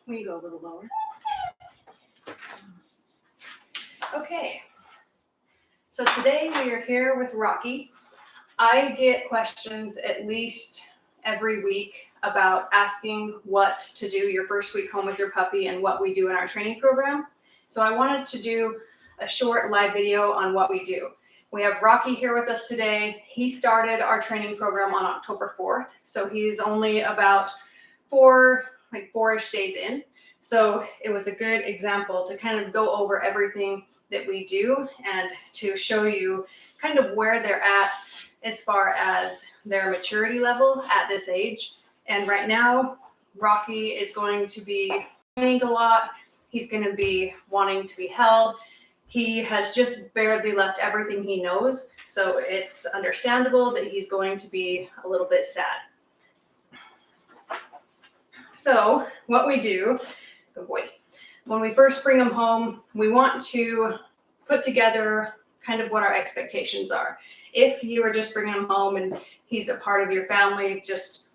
We go a little lower. Okay. So today we are here with Rocky. I get questions at least every week about asking what to do your first week home with your puppy and what we do in our training program. So I wanted to do a short live video on what we do. We have Rocky here with us today. He started our training program on October 4th. So he's only about four-ish days in. So it was a good example to kind of go over everything that we do and to show you kind of where they're at as far as their maturity level at this age. And right now, Rocky is going to be training a lot. He's going to be wanting to be held. He has just barely left everything he knows. So it's understandable that he's going to be a little bit sad. So what we do, oh boy, when we first bring him home, we want to put together kind of what our expectations are. If you are just bringing him home and he's a part of your family just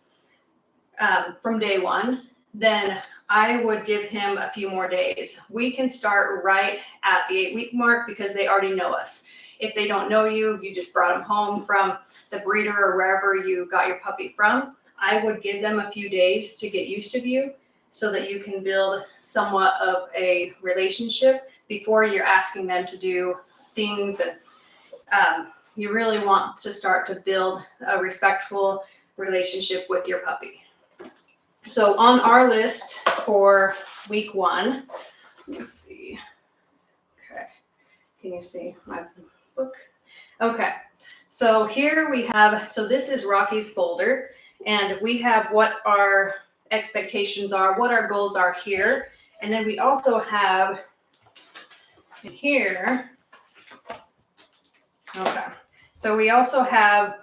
from day one, then I would give him a few more days. We can start right at the 8-week mark because they already know us. If they don't know you, you just brought him home from the breeder or wherever you got your puppy from, I would give them a few days to get used to you so that you can build somewhat of a relationship before you're asking them to do things. And you really want to start to build a respectful relationship with your puppy. So on our list for week 1, let's see. Okay, can you see my book? Okay, so here we have, so this is Rocky's folder, and we have what our expectations are, what our goals are here. And then we also have in here, okay, so we also have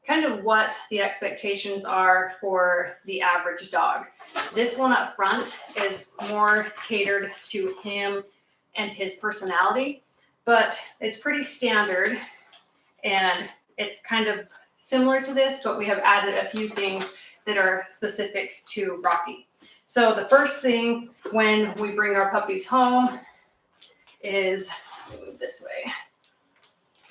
kind of what the expectations are for the average dog. This one up front is more catered to him and his personality, but it's pretty standard and it's kind of similar to this, but we have added a few things that are specific to Rocky. So the first thing when we bring our puppies home is, move this way.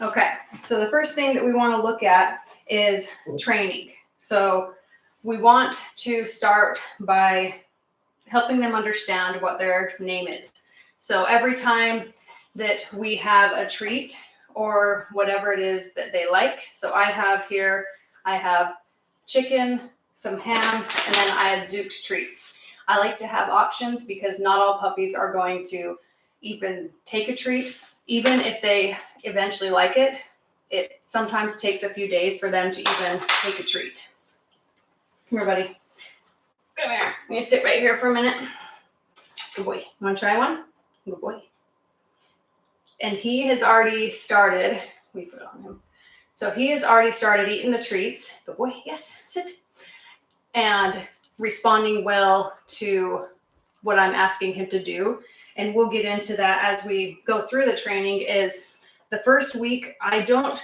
Okay, so the first thing that we want to look at is training. So we want to start by helping them understand what their name is. So every time that we have a treat or whatever it is that they like, so I have chicken, some ham, and then I have Zook's treats. I like to have options because not all puppies are going to even take a treat. Even if they eventually like it, it sometimes takes a few days for them to even take a treat. Come here, buddy. Come here. Can you sit right here for a minute? Good boy. You want to try one? Good boy. And he has already started, we put it on him. So he has already started eating the treats. Good boy. Yes, sit. And responding well to what I'm asking him to do. And we'll get into that as we go through the training. Is the first week, I don't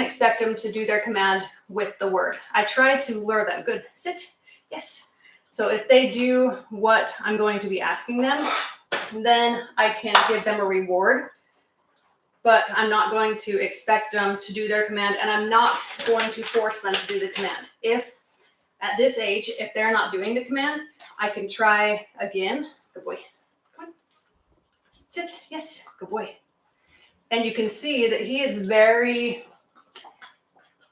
expect them to do their command with the word. I try to lure them. Good, sit, yes. So if they do what I'm going to be asking them, then I can give them a reward, but I'm not going to expect them to do their command, and I'm not going to force them to do the command. If at this age, if they're not doing the command, I can try again. Good boy. Come on. Sit. Yes. Good boy. And you can see that he is very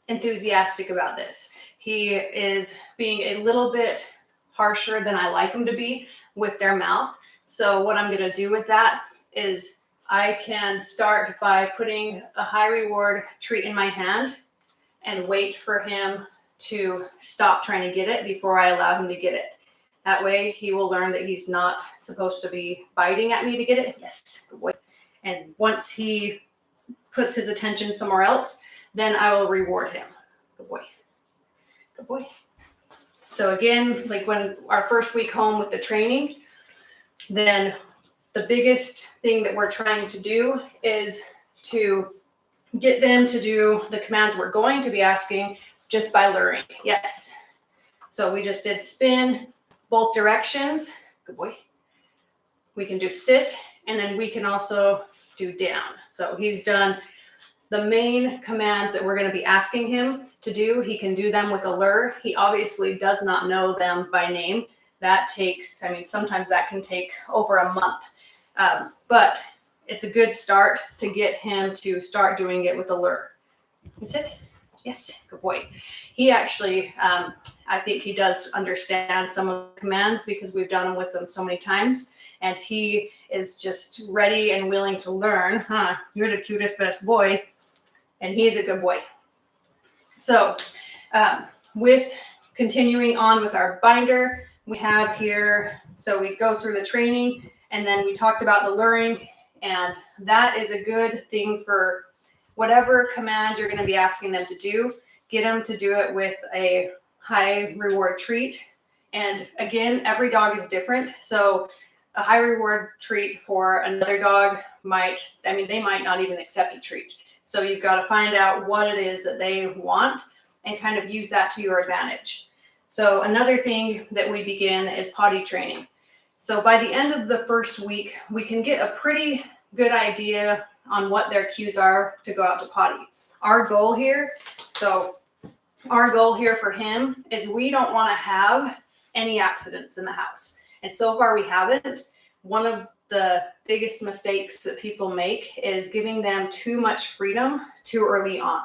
enthusiastic about this. He is being a little bit harsher than I like him to be with their mouth. So what I'm going to do with that is I can start by putting a high reward treat in my hand and wait for him to stop trying to get it before I allow him to get it. That way he will learn that he's not supposed to be biting at me to get it. Yes, good boy. And once he puts his attention somewhere else, then I will reward him. Good boy. Good boy. So again, like when our first week home with the training, then the biggest thing that we're trying to do is to get them to do the commands we're going to be asking just by luring. Yes. So we just did spin, both directions. Good boy. We can do sit, and then we can also do down. So he's done the main commands that we're going to be asking him to do. He can do them with a lure. He obviously does not know them by name. That takes, I mean, sometimes that can take over a month. But it's a good start to get him to start doing it with a lure. Is it? Yes, good boy. He actually, I think he does understand some of the commands because we've done them with him so many times. And he is just ready and willing to learn. You're the cutest, best boy. And he's a good boy. So with continuing on with our binder, we have here, so we go through the training, and then we talked about the luring, and that is a good thing for whatever command you're going to be asking them to do. Get them to do it with a high reward treat. And again, every dog is different. So a high reward treat for another dog they might not even accept a treat. So you've got to find out what it is that they want and kind of use that to your advantage. So another thing that we begin is potty training. So by the end of the first week, we can get a pretty good idea on what their cues are to go out to potty. Our goal here for him is we don't want to have any accidents in the house. And so far we haven't. One of the biggest mistakes that people make is giving them too much freedom too early on.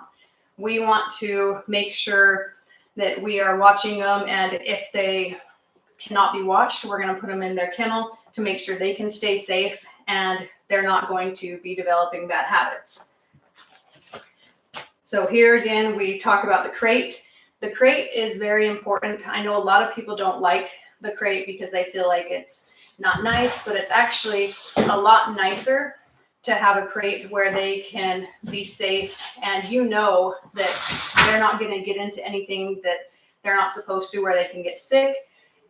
We want to make sure that we are watching them, and if they cannot be watched, we're going to put them in their kennel to make sure they can stay safe and they're not going to be developing bad habits. So here again, we talk about the crate. The crate is very important. I know a lot of people don't like the crate because they feel like it's not nice, but it's actually a lot nicer to have a crate where they can be safe, and you know that they're not going to get into anything that they're not supposed to, where they can get sick.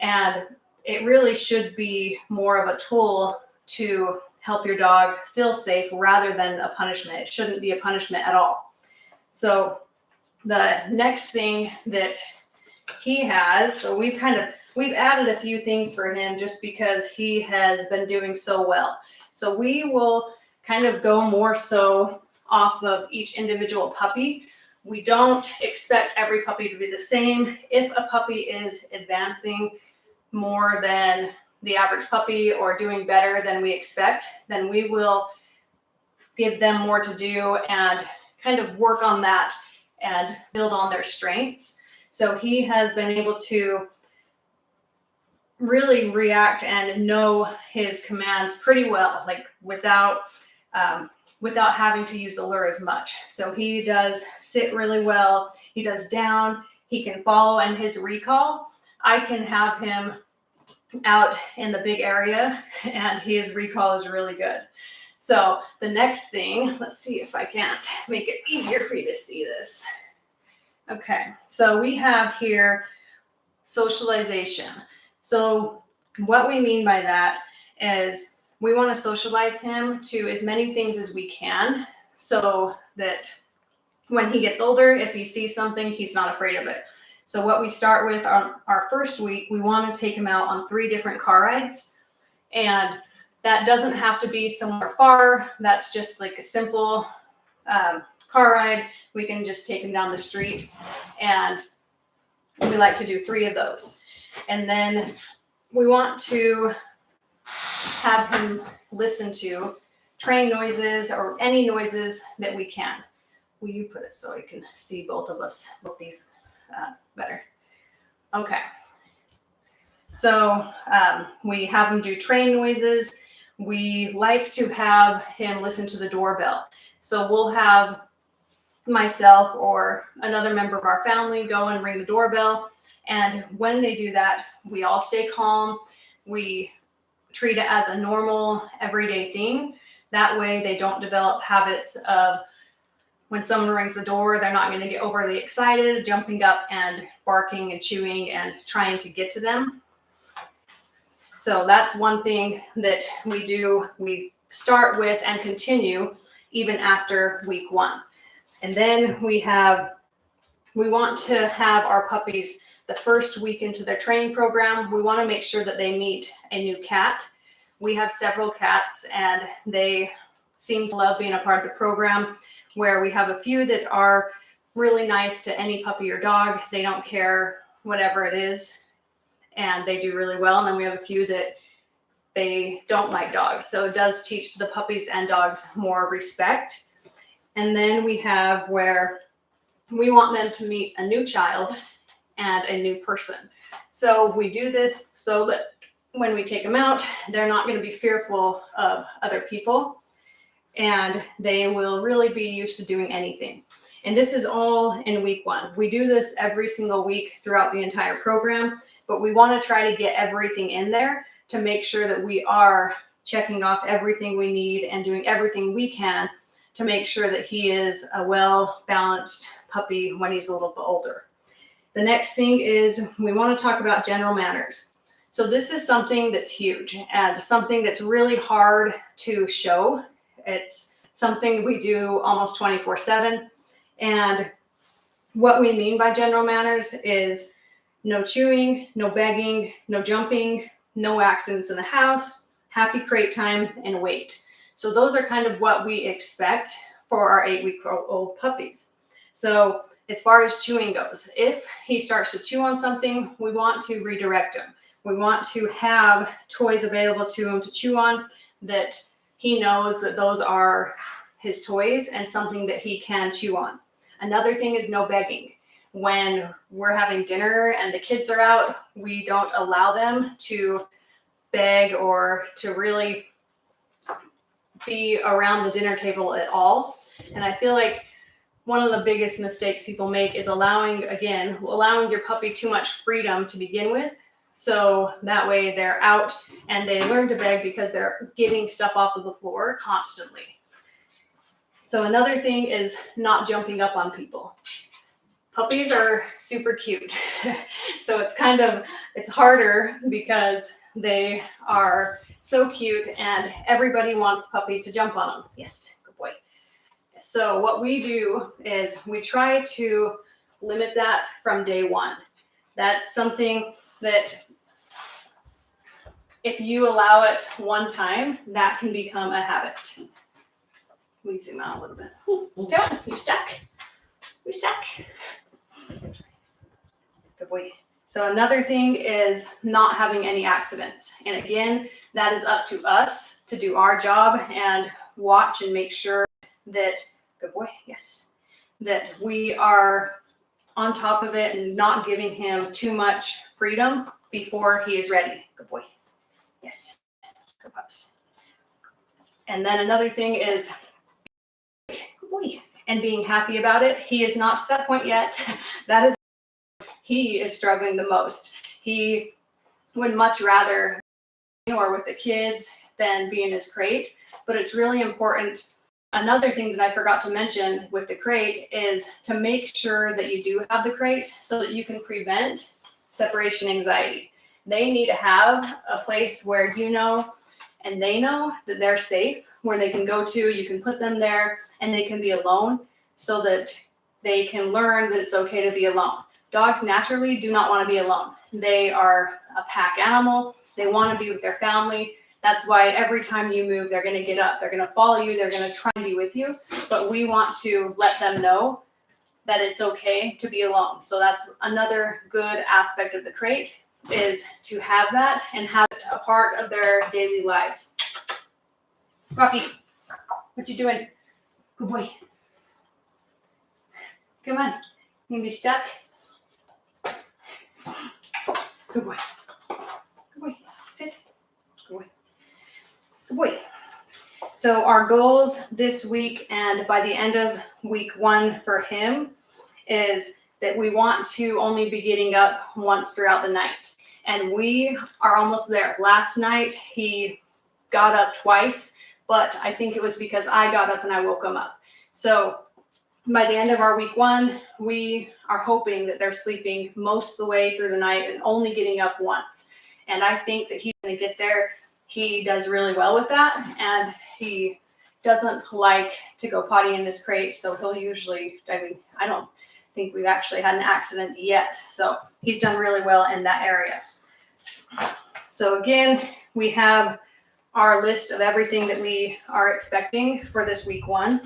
And it really should be more of a tool to help your dog feel safe rather than a punishment. It shouldn't be a punishment at all. So the next thing that he has, so we've added a few things for him just because he has been doing so well. So we will kind of go more so off of each individual puppy. We don't expect every puppy to be the same. If a puppy is advancing more than the average puppy or doing better than we expect, then we will give them more to do and kind of work on that and build on their strengths. So he has been able to really react and know his commands pretty well, like without having to use the lure as much. So he does sit really well. He does down. He can follow, and his recall, I can have him out in the big area and his recall is really good. So the next thing, let's see if I can't make it easier for you to see this. Okay, so we have here socialization. So what we mean by that is we want to socialize him to as many things as we can so that when he gets older, if he sees something, he's not afraid of it. So what we start with on our first week, we want to take him out on 3 different car rides. And that doesn't have to be somewhere far. That's just like a simple car ride. We can just take him down the street, and we like to do 3 of those. And then we want to have him listen to train noises or any noises that we can. Will you put it so I can see both these better? Okay. So we have him do train noises. We like to have him listen to the doorbell. So we'll have myself or another member of our family go and ring the doorbell. And when they do that, we all stay calm. We treat it as a normal, everyday thing. That way they don't develop habits of when someone rings the door, they're not going to get overly excited, jumping up and barking and chewing and trying to get to them. So that's one thing that we do. We start with and continue even after week 1. And then we want to have our puppies the first week into their training program, we want to make sure that they meet a new cat. We have several cats and they seem to love being a part of the program, where we have a few that are really nice to any puppy or dog. They don't care whatever it is, and they do really well. And then we have a few that they don't like dogs. So it does teach the puppies and dogs more respect. And then we have where we want them to meet a new child and a new person. So we do this so that when we take them out, they're not going to be fearful of other people, and they will really be used to doing anything. And this is all in week 1. We do this every single week throughout the entire program, but we want to try to get everything in there to make sure that we are checking off everything we need and doing everything we can to make sure that he is a well-balanced puppy when he's a little bit older. The next thing is we want to talk about general manners. So this is something that's huge and something that's really hard to show. It's something we do almost 24/7. And what we mean by general manners is no chewing, no begging, no jumping, no accidents in the house, happy crate time, and wait. So those are kind of what we expect for our 8-week-old puppies. So as far as chewing goes, if he starts to chew on something, we want to redirect him. We want to have toys available to him to chew on, that he knows that those are his toys and something that he can chew on. Another thing is no begging. When we're having dinner and the kids are out, we don't allow them to beg or to really be around the dinner table at all. And I feel like one of the biggest mistakes people make is allowing your puppy too much freedom to begin with. So that way they're out and they learn to beg because they're getting stuff off of the floor constantly. So another thing is not jumping up on people. Puppies are super cute. So it's harder because they are so cute and everybody wants puppy to jump on them. Yes, good boy. So what we do is we try to limit that from day 1. That's something that if you allow it one time, that can become a habit. We zoom out a little bit. Come on, you're stuck. You're stuck. Good boy. So another thing is not having any accidents. And again, that is up to us to do our job and watch and make sure that, good boy, yes, that we are on top of it and not giving him too much freedom before he is ready. Good boy. Yes. Good pups. And then another thing is, good boy, and being happy about it. He is not to that point yet. He is struggling the most. He would much rather or with the kids than be in his crate, but it's really important. Another thing that I forgot to mention with the crate is to make sure that you do have the crate so that you can prevent separation anxiety. They need to have a place where you know and they know that they're safe, where they can go to, you can put them there and they can be alone so that they can learn that it's okay to be alone. Dogs naturally do not want to be alone. They are a pack animal. They want to be with their family. That's why every time you move, they're going to get up. They're going to follow you. They're going to try and be with you. But we want to let them know that it's okay to be alone. So that's another good aspect of the crate, is to have that and have it a part of their daily lives. Rocky, what you doing? Good boy. Come on. You gonna be stuck? Good boy. Good boy. Sit. Good boy. Good boy. So our goals this week and by the end of week 1 for him is that we want to only be getting up once throughout the night. And we are almost there. Last night he got up twice, but I think it was because I got up and I woke him up. So by the end of our week 1, we are hoping that they're sleeping most of the way through the night and only getting up once. And I think that he's going to get there. He does really well with that. And he doesn't like to go potty in this crate. So he'll usually, I don't think we've actually had an accident yet. So he's done really well in that area. So again, we have our list of everything that we are expecting for this week 1.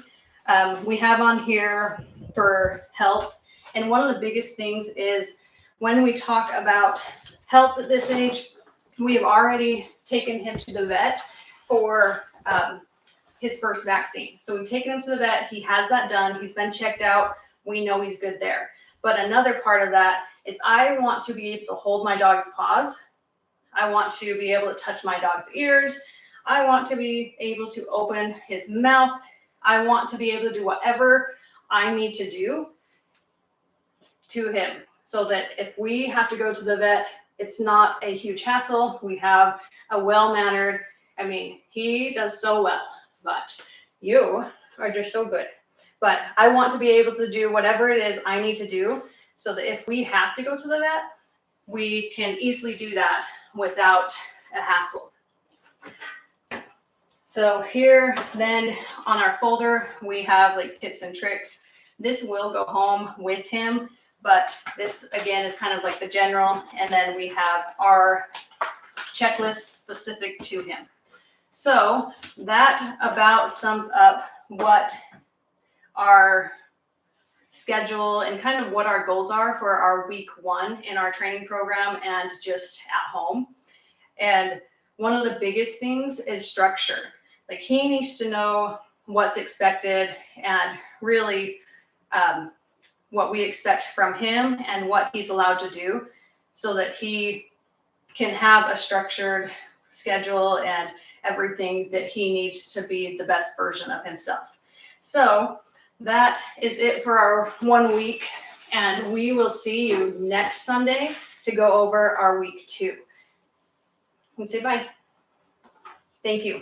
We have on here for health. And one of the biggest things is when we talk about health at this age, we have already taken him to the vet for his first vaccine. So we've taken him to the vet. He has that done. He's been checked out. We know he's good there. But another part of that is I want to be able to hold my dog's paws. I want to be able to touch my dog's ears. I want to be able to open his mouth. I want to be able to do whatever I need to do to him so that if we have to go to the vet, it's not a huge hassle. We have a well-mannered, he does so well, but you are just so good. But I want to be able to do whatever it is I need to do so that if we have to go to the vet, we can easily do that without a hassle. So here then on our folder, we have like tips and tricks. This will go home with him, but this again is kind of like the general. And then we have our checklist specific to him. So that about sums up what our schedule and kind of what our goals are for our week 1 in our training program and just at home. And one of the biggest things is structure. Like he needs to know what's expected and really what we expect from him and what he's allowed to do so that he can have a structured schedule and everything that he needs to be the best version of himself. So that is it for our 1 week, and we will see you next Sunday to go over our week 2. And say bye. Thank you.